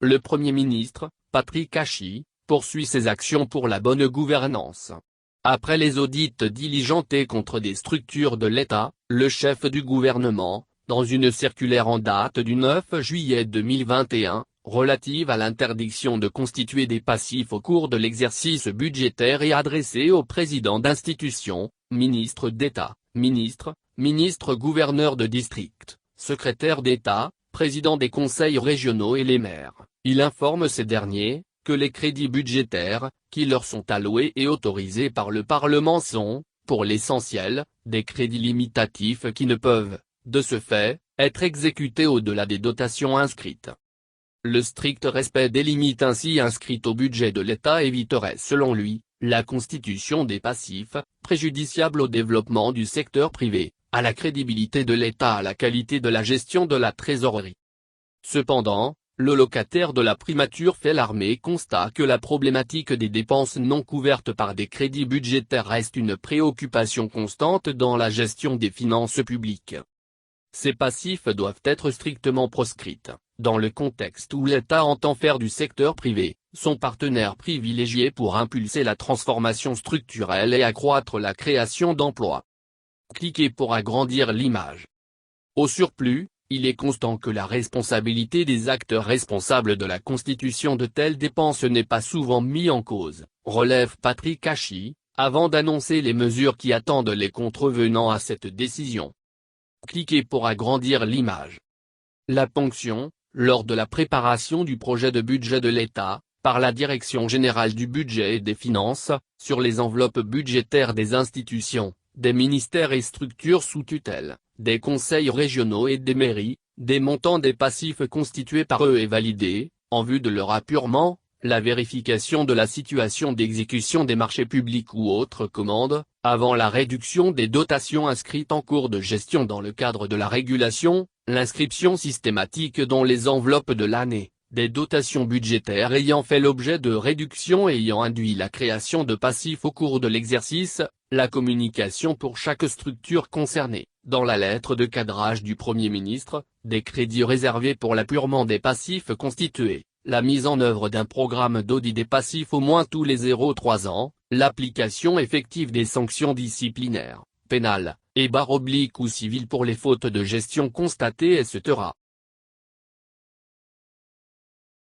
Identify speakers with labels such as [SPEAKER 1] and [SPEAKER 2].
[SPEAKER 1] le Premier ministre, Patrick Hachi, poursuit ses actions pour la bonne gouvernance. Après les audits diligentés contre des structures de l'État, le chef du gouvernement, dans une circulaire en date du 9 juillet 2021, relative à l'interdiction de constituer des passifs au cours de l'exercice budgétaire et adressée aux présidents d'institutions, ministres d'État, ministres gouverneurs de district, secrétaires d'État, présidents des conseils régionaux et les maires, il informe ces derniers que les crédits budgétaires, qui leur sont alloués et autorisés par le Parlement sont, pour l'essentiel, des crédits limitatifs qui ne peuvent, de ce fait, être exécutés au-delà des dotations inscrites. Le strict respect des limites ainsi inscrites au budget de l'État éviterait selon lui, la constitution des passifs, préjudiciables au développement du secteur privé, à la crédibilité de l'État, à la qualité de la gestion de la trésorerie. Cependant, le locataire de la primature fait l'alarmé constat que la problématique des dépenses non couvertes par des crédits budgétaires reste une préoccupation constante dans la gestion des finances publiques. Ces passifs doivent être strictement proscrits, dans le contexte où l'État entend faire du secteur privé, son partenaire privilégié pour impulser la transformation structurelle et accroître la création d'emplois. Cliquez pour agrandir l'image. Au surplus, il est constant que la responsabilité des acteurs responsables de la constitution de telles dépenses n'est pas souvent mise en cause, relève Patrick Hachi, avant d'annoncer les mesures qui attendent les contrevenants à cette décision. Cliquez pour agrandir l'image. La ponction, lors de la préparation du projet de budget de l'État, par la Direction générale du budget et des finances, sur les enveloppes budgétaires des institutions, des ministères et structures sous tutelle, des conseils régionaux et des mairies, des montants des passifs constitués par eux et validés, en vue de leur apurement, la vérification de la situation d'exécution des marchés publics ou autres commandes, avant la réduction des dotations inscrites en cours de gestion dans le cadre de la régulation, l'inscription systématique dans les enveloppes de l'année, des dotations budgétaires ayant fait l'objet de réductions et ayant induit la création de passifs au cours de l'exercice, la communication pour chaque structure concernée, dans la lettre de cadrage du Premier ministre, des crédits réservés pour l'apurement des passifs constitués, la mise en œuvre d'un programme d'audit des passifs au moins tous les 0,3 ans, l'application effective des sanctions disciplinaires, pénales, et / ou civiles pour les fautes de gestion constatées, etc.